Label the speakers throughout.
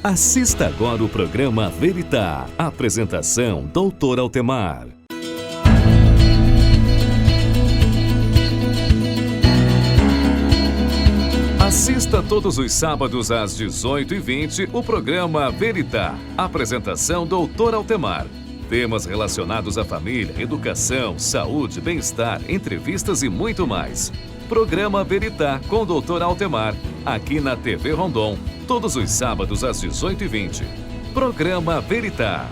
Speaker 1: Assista agora o programa Veritá. Apresentação, Dr. Altemar. Assista todos os sábados às 18h20 o programa Veritá. Apresentação, Dr. Altemar. Temas relacionados à família, educação, saúde, bem-estar, entrevistas e muito mais. Programa Veritá com Dr. Altemar, aqui na TV Rondon, todos os sábados às 18h20. Programa Veritá.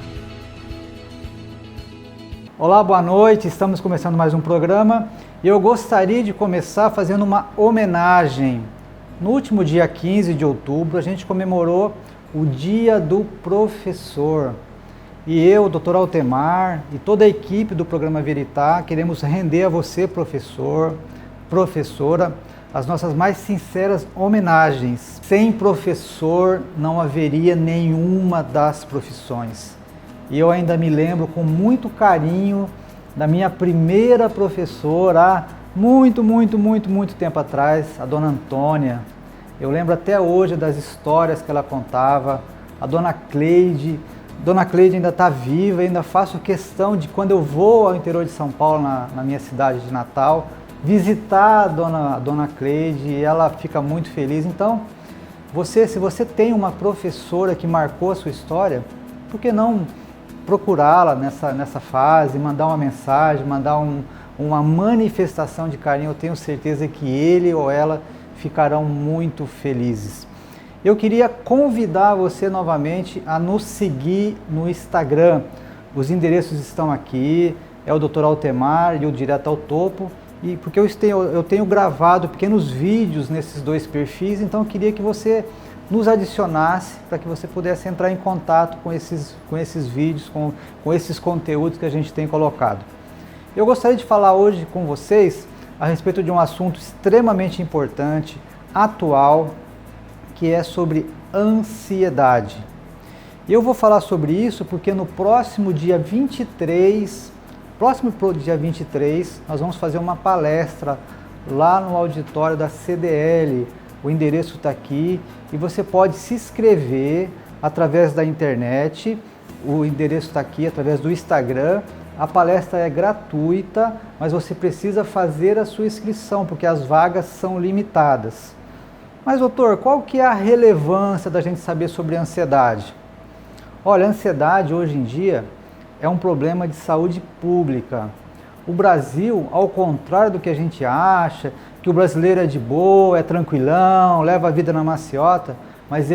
Speaker 2: Olá, boa noite. Estamos começando mais um programa e eu gostaria de começar fazendo uma homenagem. No último dia 15 de outubro, a gente comemorou o Dia do Professor. E eu, Dr. Altemar, e toda a equipe do programa Veritá, queremos render a você, professor, professora, as nossas mais sinceras homenagens. Sem professor não haveria nenhuma das profissões. E eu ainda me lembro com muito carinho da minha primeira professora, há muito tempo atrás, a dona Antônia. Eu lembro até hoje das histórias que ela contava, a dona Cleide. Dona Cleide ainda está viva, ainda faço questão de, quando eu vou ao interior de São Paulo, na minha cidade de Natal, visitar a dona Cleide, e ela fica muito feliz. Então, se você tem uma professora que marcou a sua história, por que não procurá-la nessa fase, mandar uma mensagem, mandar uma manifestação de carinho? Eu tenho certeza que ele ou ela ficarão muito felizes. Eu queria convidar você novamente a nos seguir no Instagram. Os endereços estão aqui, é o Dr. Altemar e o Direto ao Topo, e porque eu tenho gravado pequenos vídeos nesses dois perfis, então eu queria que você nos adicionasse para que você pudesse entrar em contato com esses vídeos, com esses conteúdos que a gente tem colocado. Eu gostaria de falar hoje com vocês a respeito de um assunto extremamente importante, atual, que é sobre ansiedade. E eu vou falar sobre isso porque no próximo dia 23, nós vamos fazer uma palestra lá no auditório da CDL. O endereço está aqui e você pode se inscrever através da internet. O endereço está aqui através do Instagram. A palestra é gratuita, mas você precisa fazer a sua inscrição porque as vagas são limitadas. Mas, doutor, qual que é a relevância da gente saber sobre a ansiedade? Olha, a ansiedade hoje em dia é um problema de saúde pública. O Brasil, ao contrário do que a gente acha, que o brasileiro é de boa, é tranquilão, leva a vida na maciota, mas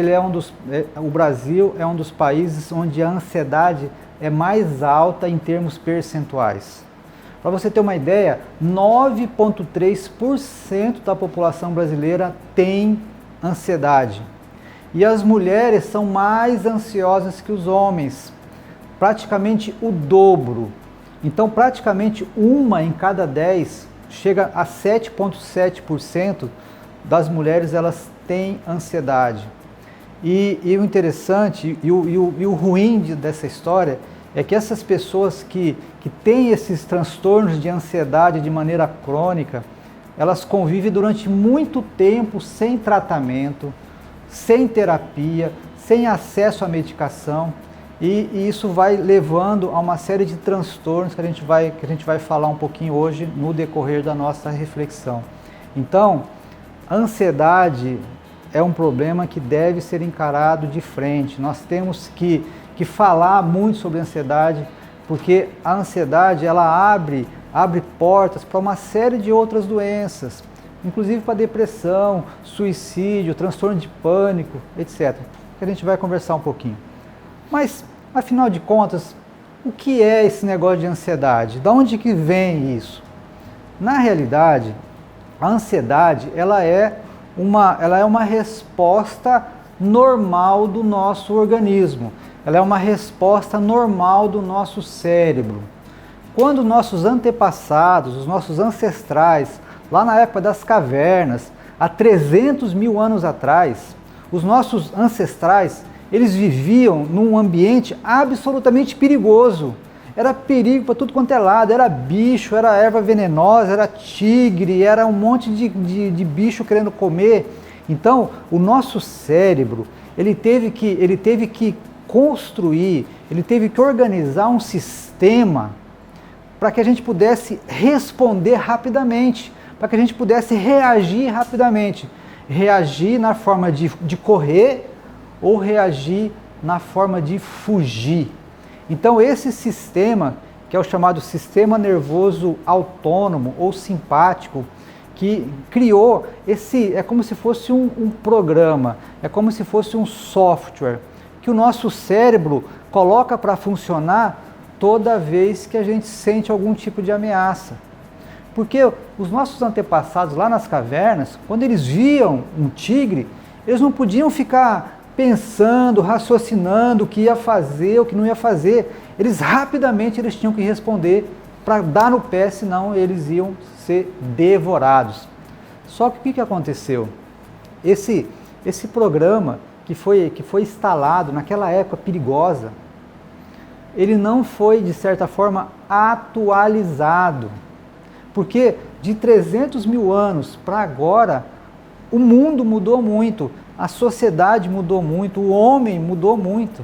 Speaker 2: o Brasil é um dos países onde a ansiedade é mais alta em termos percentuais. Para você ter uma ideia, 9,3% da população brasileira tem ansiedade. E as mulheres são mais ansiosas que os homens, praticamente o dobro. Então, praticamente uma em cada 10, chega a 7,7% das mulheres, elas têm ansiedade. E o interessante e o ruim dessa história é que essas pessoas que têm esses transtornos de ansiedade de maneira crônica, elas convivem durante muito tempo sem tratamento, sem terapia, sem acesso à medicação, e isso vai levando a uma série de transtornos que a gente vai falar um pouquinho hoje no decorrer da nossa reflexão. Então, a ansiedade é um problema que deve ser encarado de frente. Nós temos que falar muito sobre a ansiedade, porque a ansiedade ela abre portas para uma série de outras doenças, inclusive para depressão, suicídio, transtorno de pânico, etc. Que a gente vai conversar um pouquinho. Mas, afinal de contas, o que é esse negócio de ansiedade? De onde que vem isso? Na realidade, a ansiedade ela é uma resposta normal do nosso organismo. Ela é uma resposta normal do nosso cérebro. Quando nossos antepassados, os nossos ancestrais, lá na época das cavernas, há 300 mil anos atrás, os nossos ancestrais, eles viviam num ambiente absolutamente perigoso. Era perigo para tudo quanto é lado, era bicho, era erva venenosa, era tigre, era um monte de bicho querendo comer. Então, o nosso cérebro, ele teve que construir, ele teve que organizar um sistema para que a gente pudesse responder rapidamente, para que a gente pudesse reagir rapidamente. Reagir na forma de correr ou reagir na forma de fugir. Então esse sistema, que é o chamado sistema nervoso autônomo ou simpático, que criou é como se fosse um programa, é como se fosse um software que o nosso cérebro coloca para funcionar toda vez que a gente sente algum tipo de ameaça. Porque os nossos antepassados lá nas cavernas, quando eles viam um tigre, eles não podiam ficar pensando, raciocinando o que ia fazer, o que não ia fazer. Eles rapidamente tinham que responder para dar no pé, senão eles iam ser devorados. Só que o que aconteceu? Esse programa que foi instalado naquela época perigosa, ele não foi, de certa forma, atualizado. Porque de 300 mil anos para agora, o mundo mudou muito, a sociedade mudou muito, o homem mudou muito.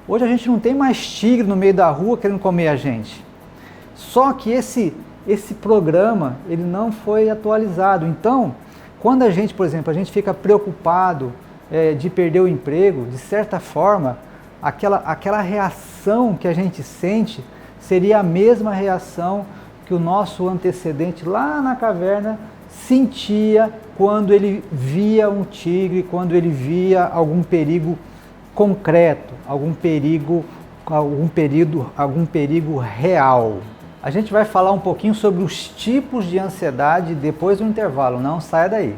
Speaker 2: Hoje a gente não tem mais tigre no meio da rua querendo comer a gente. Só que esse programa, ele não foi atualizado. Então, quando a gente, por exemplo, a gente fica preocupado de perder o emprego, de certa forma, aquela reação que a gente sente seria a mesma reação que o nosso antecedente lá na caverna sentia quando ele via um tigre, quando ele via algum perigo concreto, algum perigo real. A gente vai falar um pouquinho sobre os tipos de ansiedade depois do intervalo, não saia daí.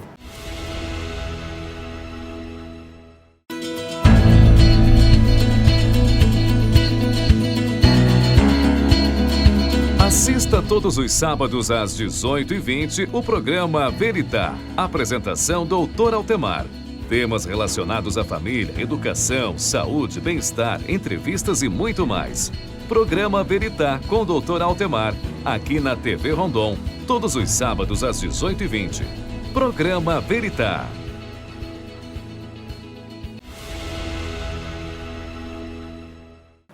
Speaker 1: Assista todos os sábados às 18h20 o programa Veritá. Apresentação Dr. Altemar. Temas relacionados à família, educação, saúde, bem-estar, entrevistas e muito mais. Programa Veritá com Dr. Altemar, aqui na TV Rondon, todos os sábados às 18h20. Programa Veritá.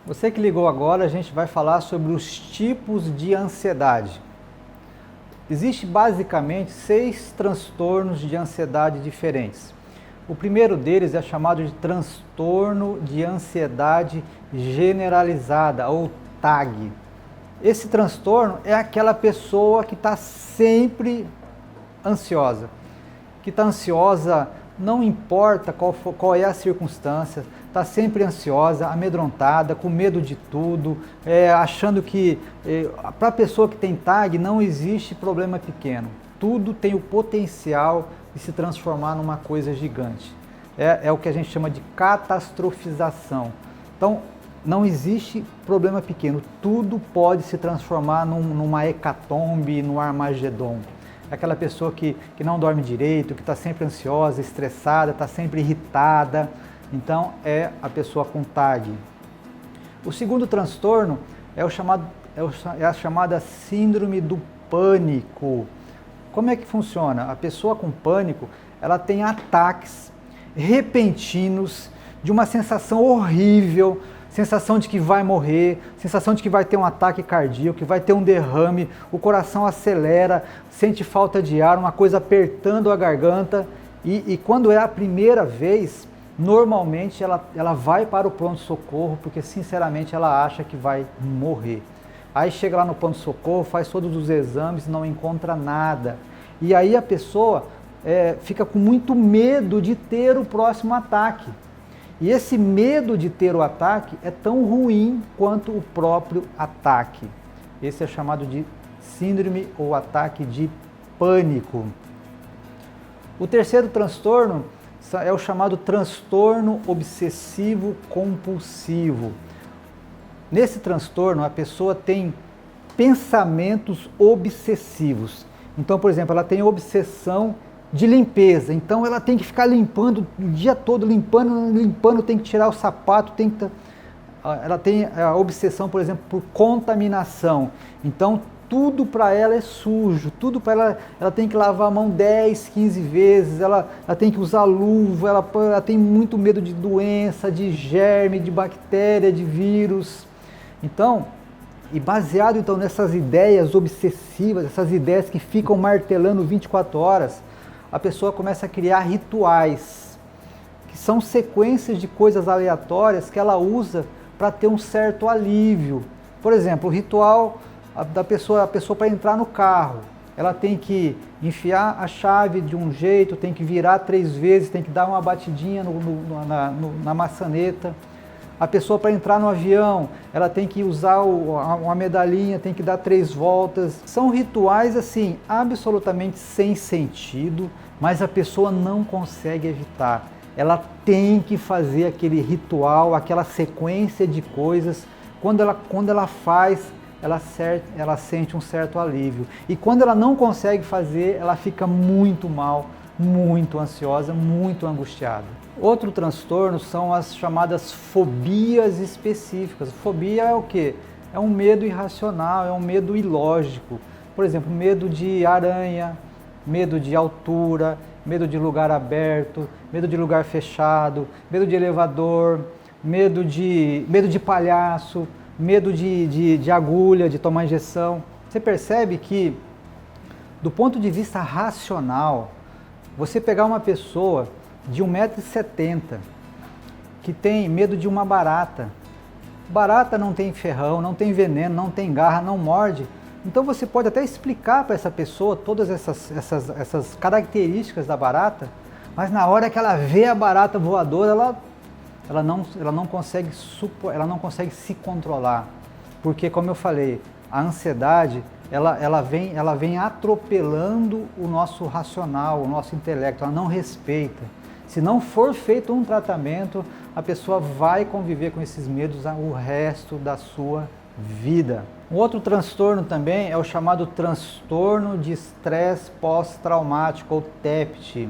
Speaker 2: Você que ligou agora, a gente vai falar sobre os tipos de ansiedade. Existem basicamente 6 transtornos de ansiedade diferentes. O primeiro deles é chamado de transtorno de ansiedade generalizada, ou TAG. Esse transtorno é aquela pessoa que está sempre ansiosa. Que está ansiosa, não importa qual é a circunstância, está sempre ansiosa, amedrontada, com medo de tudo, achando que para a pessoa que tem TAG não existe problema pequeno. Tudo tem o potencial de se transformar numa coisa gigante. É o que a gente chama de catastrofização. Então, não existe problema pequeno, tudo pode se transformar numa hecatombe, num Armagedon. É aquela pessoa que não dorme direito, que está sempre ansiosa, estressada, está sempre irritada. Então, é a pessoa com TAG. O segundo transtorno é a chamada síndrome do pânico. Como é que funciona? A pessoa com pânico, ela tem ataques repentinos de uma sensação horrível, sensação de que vai morrer, sensação de que vai ter um ataque cardíaco, que vai ter um derrame, o coração acelera, sente falta de ar, uma coisa apertando a garganta. E quando é a primeira vez, normalmente ela vai para o pronto-socorro, porque sinceramente ela acha que vai morrer. Aí chega lá no pronto-socorro, faz todos os exames, não encontra nada. E aí a pessoa fica com muito medo de ter o próximo ataque. E esse medo de ter o ataque é tão ruim quanto o próprio ataque. Esse é chamado de síndrome ou ataque de pânico. O terceiro transtorno é o chamado transtorno obsessivo compulsivo. Nesse transtorno, a pessoa tem pensamentos obsessivos. Então, por exemplo, ela tem obsessão de limpeza. Então, ela tem que ficar limpando o dia todo, limpando, tem que tirar o sapato, ela tem a obsessão, por exemplo, por contaminação. Então, tudo para ela é sujo, tudo para ela, ela tem que lavar a mão 10, 15 vezes, ela tem que usar luva, ela tem muito medo de doença, de germe, de bactéria, de vírus. Então, e baseado então nessas ideias obsessivas, essas ideias que ficam martelando 24 horas, a pessoa começa a criar rituais, que são sequências de coisas aleatórias que ela usa para ter um certo alívio. Por exemplo, o ritual da pessoa, a pessoa para entrar no carro, ela tem que enfiar a chave de um jeito, tem que virar 3 vezes, tem que dar uma batidinha na maçaneta. A pessoa para entrar no avião, ela tem que usar uma medalhinha, tem que dar 3 voltas. São rituais assim, absolutamente sem sentido, mas a pessoa não consegue evitar. Ela tem que fazer aquele ritual, aquela sequência de coisas. Quando ela faz, ela sente um certo alívio. E quando ela não consegue fazer, ela fica muito mal, muito ansiosa, muito angustiada. Outro transtorno são as chamadas fobias específicas. Fobia é o quê? É um medo irracional, é um medo ilógico. Por exemplo, medo de aranha, medo de altura, medo de lugar aberto, medo de lugar fechado, medo de elevador, medo de palhaço, medo de agulha, de tomar injeção. Você percebe que, do ponto de vista racional, você pegar uma pessoa de 1,70 m que tem medo de uma barata. Barata não tem ferrão, não tem veneno, não tem garra, não morde. Então você pode até explicar para essa pessoa todas essas características da barata, mas na hora que ela vê a barata voadora, ela não consegue se controlar. Porque, como eu falei, a ansiedade ela vem atropelando o nosso racional, o nosso intelecto, ela não respeita. Se não for feito um tratamento, a pessoa vai conviver com esses medos o resto da sua vida. Um outro transtorno também é o chamado transtorno de estresse pós-traumático, ou TEPT.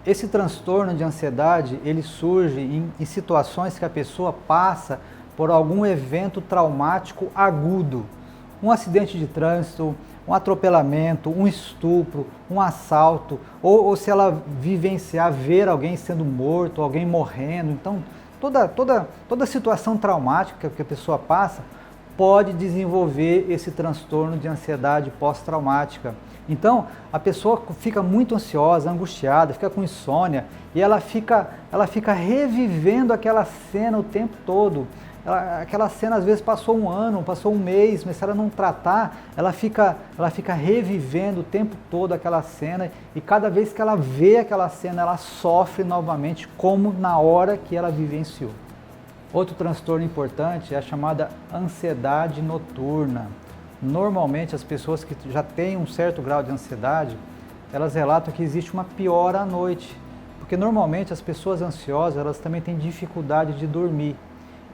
Speaker 2: Esse transtorno de ansiedade, ele surge em situações que a pessoa passa por algum evento traumático agudo. Um acidente de trânsito, um atropelamento, um estupro, um assalto, ou se ela vivenciar, ver alguém sendo morto, alguém morrendo. Então, toda situação traumática que a pessoa passa pode desenvolver esse transtorno de ansiedade pós-traumática. Então, a pessoa fica muito ansiosa, angustiada, fica com insônia e ela fica revivendo aquela cena o tempo todo. Aquela cena às vezes passou um ano, passou um mês, mas se ela não tratar, ela fica revivendo o tempo todo aquela cena e cada vez que ela vê aquela cena, ela sofre novamente como na hora que ela vivenciou. Outro transtorno importante é a chamada ansiedade noturna. Normalmente as pessoas que já têm um certo grau de ansiedade, elas relatam que existe uma piora à noite, porque normalmente as pessoas ansiosas, elas também têm dificuldade de dormir.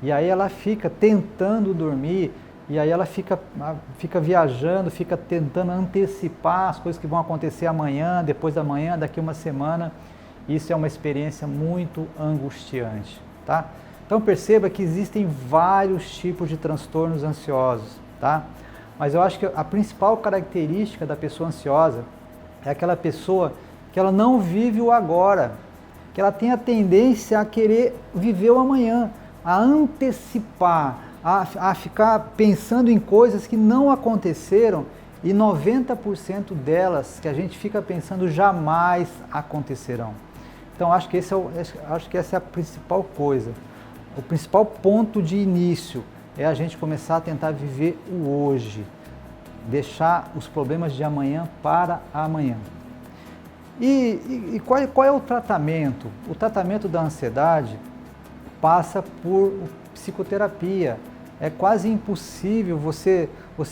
Speaker 2: E aí ela fica tentando dormir, e aí ela fica viajando, fica tentando antecipar as coisas que vão acontecer amanhã, depois da manhã, daqui uma semana. Isso é uma experiência muito angustiante, tá? Então perceba que existem vários tipos de transtornos ansiosos, tá? Mas eu acho que a principal característica da pessoa ansiosa é aquela pessoa que ela não vive o agora, que ela tem a tendência a querer viver o amanhã, a antecipar, a ficar pensando em coisas que não aconteceram e 90% delas que a gente fica pensando jamais acontecerão. Então acho que essa é a principal coisa. O principal ponto de início é a gente começar a tentar viver o hoje, deixar os problemas de amanhã para amanhã. E qual é o tratamento? O tratamento da ansiedade passa por psicoterapia. É quase impossível você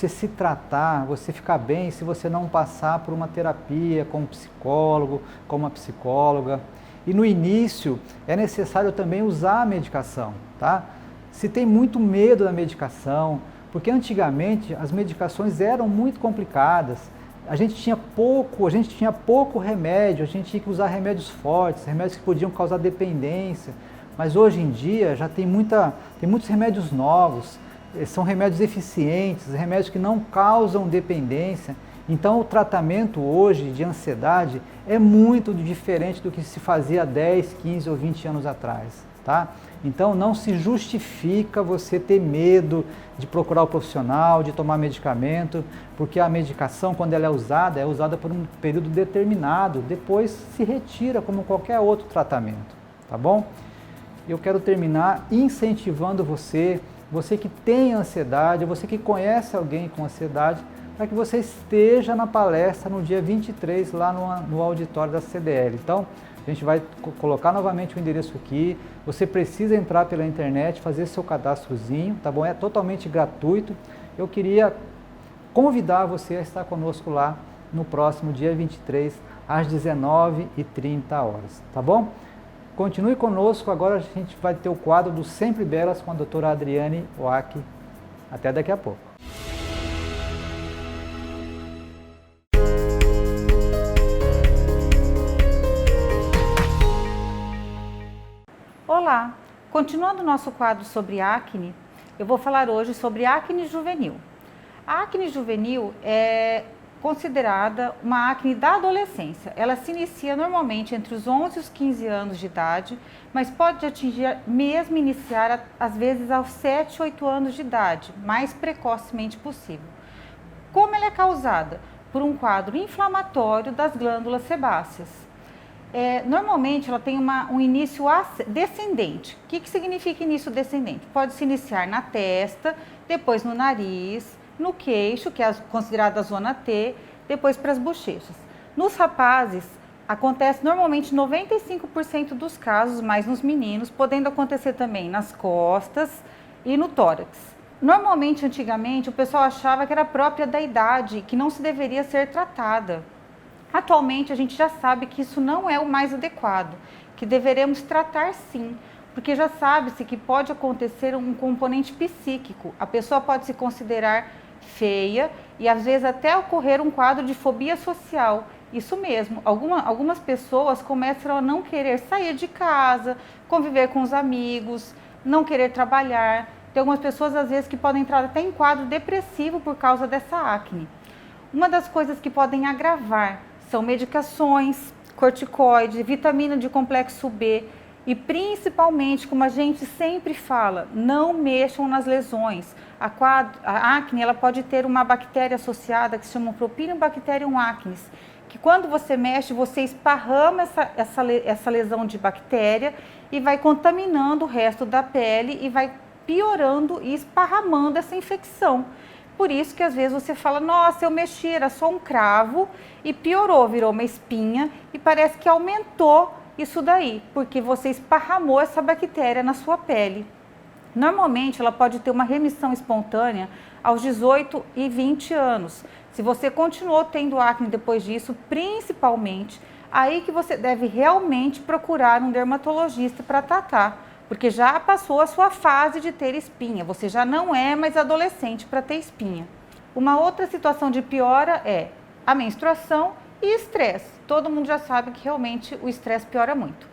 Speaker 2: se tratar, você ficar bem, se você não passar por uma terapia com um psicólogo, com uma psicóloga. E no início é necessário também usar a medicação, tá? Se tem muito medo da medicação, porque antigamente as medicações eram muito complicadas, a gente tinha pouco remédio, a gente tinha que usar remédios fortes, remédios que podiam causar dependência, mas hoje em dia já tem muitos remédios novos, são remédios eficientes, remédios que não causam dependência. Então o tratamento hoje de ansiedade é muito diferente do que se fazia 10, 15 ou 20 anos atrás, tá? Então não se justifica você ter medo de procurar o profissional, de tomar medicamento, porque a medicação, quando ela é usada por um período determinado, depois se retira como qualquer outro tratamento, tá bom? Eu quero terminar incentivando você que tem ansiedade, você que conhece alguém com ansiedade, para que você esteja na palestra no dia 23 lá no auditório da CDL. Então, a gente vai colocar novamente o endereço aqui, você precisa entrar pela internet, fazer seu cadastrozinho, tá bom? É totalmente gratuito. Eu queria convidar você a estar conosco lá no próximo dia 23, às 19h30, tá bom? Continue conosco, agora a gente vai ter o quadro do Sempre Belas com a doutora Adriane Oaki. Até daqui a pouco.
Speaker 3: Olá! Continuando o nosso quadro sobre acne, eu vou falar hoje sobre acne juvenil. A acne juvenil é considerada uma acne da adolescência. Ela se inicia normalmente entre os 11 e os 15 anos de idade, mas pode atingir, mesmo iniciar, às vezes aos 7, 8 anos de idade, mais precocemente possível. Como ela é causada? Por um quadro inflamatório das glândulas sebáceas. Normalmente ela tem um início descendente. O que significa início descendente? Pode se iniciar na testa, depois no nariz, no queixo, que é considerada a zona T, depois para as bochechas. Nos rapazes, acontece normalmente 95% dos casos, mais nos meninos, podendo acontecer também nas costas e no tórax. Normalmente, antigamente, o pessoal achava que era própria da idade, que não se deveria ser tratada. Atualmente, a gente já sabe que isso não é o mais adequado, que deveremos tratar sim, porque já sabe-se que pode acontecer um componente psíquico. A pessoa pode se considerar feia e às vezes até ocorrer um quadro de fobia social. Isso mesmo, algumas pessoas começam a não querer sair de casa, conviver com os amigos, não querer trabalhar. Tem algumas pessoas às vezes que podem entrar até em quadro depressivo por causa dessa acne. Uma das coisas que podem agravar são medicações, corticoide, vitamina de complexo B e principalmente, como a gente sempre fala, não mexam nas lesões. A acne ela pode ter uma bactéria associada que se chama Propionibacterium acnes, que quando você mexe, você esparrama essa lesão de bactéria e vai contaminando o resto da pele e vai piorando e esparramando essa infecção. Por isso que às vezes você fala, nossa, eu mexi, era só um cravo e piorou, virou uma espinha e parece que aumentou isso daí, porque você esparramou essa bactéria na sua pele. Normalmente ela pode ter uma remissão espontânea aos 18 e 20 anos. Se você continuou tendo acne depois disso, principalmente, aí que você deve realmente procurar um dermatologista para tratar, porque já passou a sua fase de ter espinha, você já não é mais adolescente para ter espinha. Uma outra situação de piora é a menstruação e estresse. Todo mundo já sabe que realmente o estresse piora muito.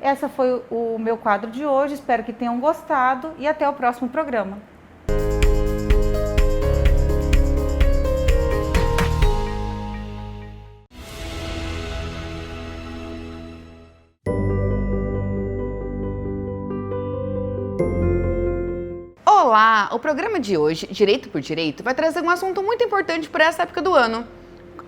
Speaker 3: Esse foi o meu quadro de hoje, espero que tenham gostado e até o próximo programa.
Speaker 4: Olá! O programa de hoje, Direito por Direito, vai trazer um assunto muito importante para essa época do ano: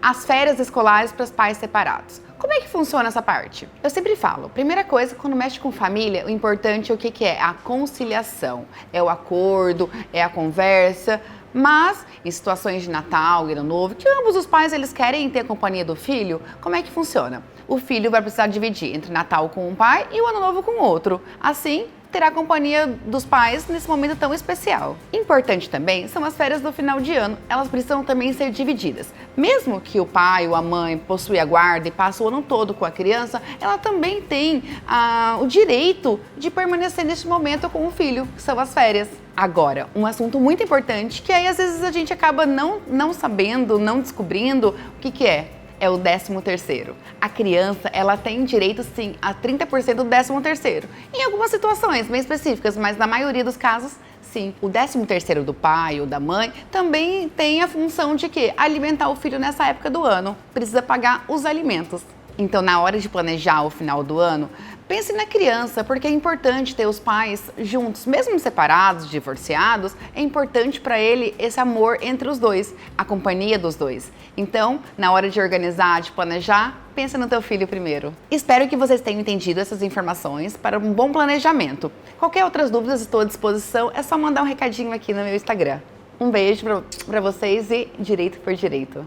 Speaker 4: as férias escolares para os pais separados. Como é que funciona essa parte? Eu sempre falo, primeira coisa, quando mexe com família, o importante é o que é? A conciliação, é o acordo, é a conversa, mas em situações de Natal, Ano Novo, que ambos os pais eles querem ter a companhia do filho, como é que funciona? O filho vai precisar dividir entre Natal com um pai e o Ano Novo com outro. Assim, terá a companhia dos pais nesse momento tão especial. Importante também são as férias do final de ano, elas precisam também ser divididas. Mesmo que o pai ou a mãe possui a guarda e passe o ano todo com a criança, ela também tem o direito de permanecer neste momento com o filho, que são as férias. Agora, um assunto muito importante que aí às vezes a gente acaba não sabendo, não descobrindo o que é. É o 13º. A criança, ela tem direito, sim, a 30% do 13º. Em algumas situações bem específicas, mas na maioria dos casos, Sim, o 13º do pai ou da mãe também tem a função de quê? Alimentar o filho nessa época do ano. Precisa pagar os alimentos. Então, na hora de planejar o final do ano, pense na criança, porque é importante ter os pais juntos, mesmo separados, divorciados, é importante para ele esse amor entre os dois, a companhia dos dois. Então, na hora de organizar, de planejar, pensa no teu filho primeiro. Espero que vocês tenham entendido essas informações para um bom planejamento. Qualquer outras dúvidas, estou à disposição, é só mandar um recadinho aqui no meu Instagram. Um beijo para vocês e direito por direito.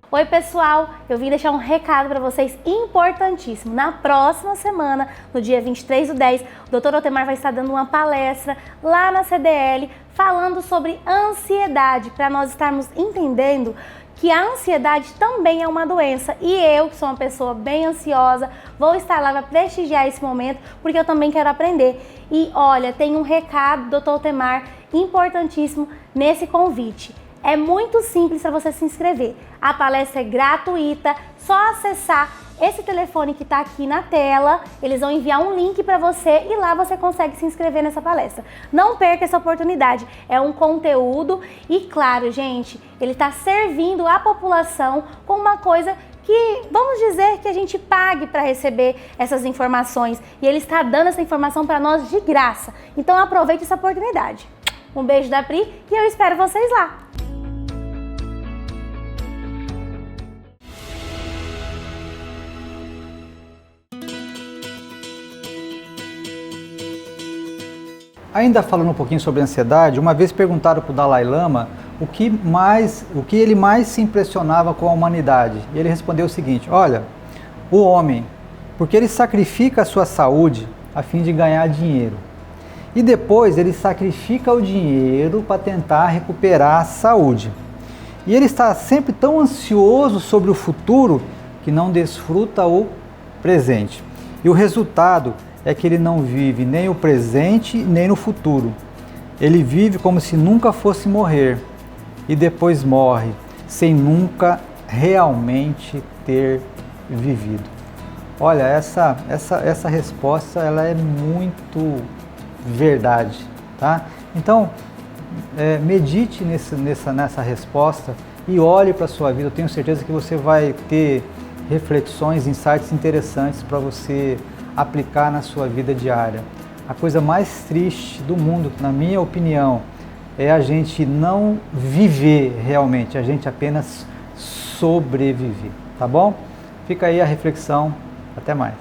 Speaker 5: Oi pessoal, eu vim deixar um recado para vocês importantíssimo. Na próxima semana, no dia 23/10, o Dr. Altemar vai estar dando uma palestra lá na CDL falando sobre ansiedade, para nós estarmos entendendo que a ansiedade também é uma doença. E eu, que sou uma pessoa bem ansiosa, vou estar lá para prestigiar esse momento, porque eu também quero aprender. E olha, tem um recado do Dr. Altemar importantíssimo nesse convite. É muito simples para você se inscrever. A palestra é gratuita, só acessar esse telefone que está aqui na tela, eles vão enviar um link para você e lá você consegue se inscrever nessa palestra. Não perca essa oportunidade, é um conteúdo e claro, gente, ele está servindo a população com uma coisa que, vamos dizer que a gente pague para receber essas informações e ele está dando essa informação para nós de graça. Então aproveite essa oportunidade. Um beijo da Pri e eu espero vocês lá.
Speaker 2: Ainda falando um pouquinho sobre ansiedade, uma vez perguntaram para o Dalai Lama o que ele mais se impressionava com a humanidade. E ele respondeu o seguinte: olha, o homem, porque ele sacrifica a sua saúde a fim de ganhar dinheiro. E depois ele sacrifica o dinheiro para tentar recuperar a saúde. E ele está sempre tão ansioso sobre o futuro que não desfruta o presente. E o resultado é que ele não vive nem o presente nem no futuro. Ele vive como se nunca fosse morrer e depois morre sem nunca realmente ter vivido. Olha, essa resposta ela é muito verdade, tá? Então, medite nessa resposta e olhe para a sua vida. Eu tenho certeza que você vai ter reflexões, insights interessantes para você aplicar na sua vida diária. A coisa mais triste do mundo, na minha opinião, é a gente não viver realmente, a gente apenas sobreviver, tá bom? Fica aí a reflexão, até mais.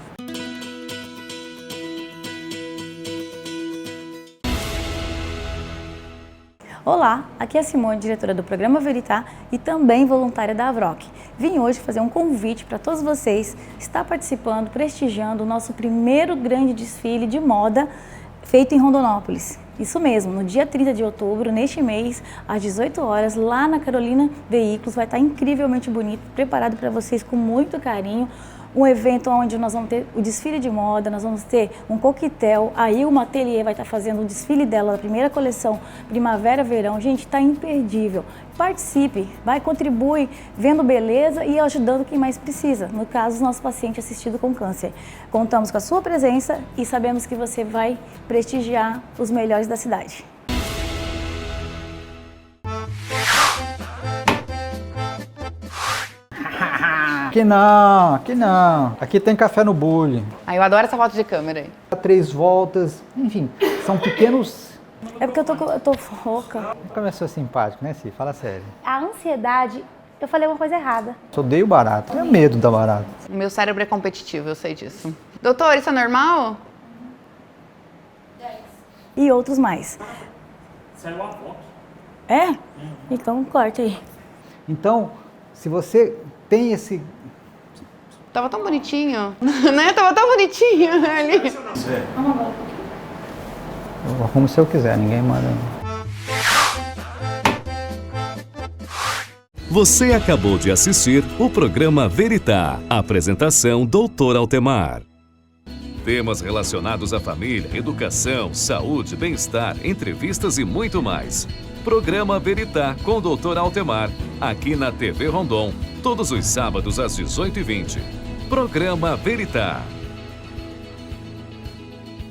Speaker 6: Olá, aqui é a Simone, diretora do Programa Veritá e também voluntária da Avroc. Vim hoje fazer um convite para todos vocês estar participando, prestigiando o nosso primeiro grande desfile de moda feito em Rondonópolis. Isso mesmo, no dia 30 de outubro, neste mês, às 18 horas, lá na Carolina Veículos, vai estar incrivelmente bonito, preparado para vocês com muito carinho. Um evento onde nós vamos ter o desfile de moda, nós vamos ter um coquetel, a Ilma Atelier vai estar fazendo o desfile dela, da primeira coleção Primavera-Verão. Gente, está imperdível. Participe, vai, contribui, vendo beleza e ajudando quem mais precisa, no caso, os nossos pacientes assistidos com câncer. Contamos com a sua presença e sabemos que você vai prestigiar os melhores da cidade.
Speaker 2: Aqui não. Aqui tem café no bule.
Speaker 4: Eu adoro essa foto de câmera aí.
Speaker 2: 3 voltas, enfim, são pequenos...
Speaker 5: É porque eu tô rouca.
Speaker 2: Como é sua simpática, né, Ci? Fala sério.
Speaker 5: A ansiedade, eu falei uma coisa errada.
Speaker 2: Eu odeio barato, tenho medo da barata.
Speaker 4: O meu cérebro é competitivo, eu sei disso. Doutor, isso é normal?
Speaker 5: 10.
Speaker 6: E outros mais.
Speaker 7: Saiu a foto.
Speaker 6: É? Então corte aí.
Speaker 2: Então, se você tem esse...
Speaker 4: Tava tão bonitinho, né? Tava tão bonitinho ali.
Speaker 2: Eu arrumo se eu quiser, ninguém manda.
Speaker 1: Você acabou de assistir o programa Veritá. Apresentação Dr. Altemar. Temas relacionados à família, educação, saúde, bem-estar, entrevistas e muito mais. Programa Veritá com o Dr. Altemar, aqui na TV Rondon, todos os sábados às 18h20. Programa Veritá.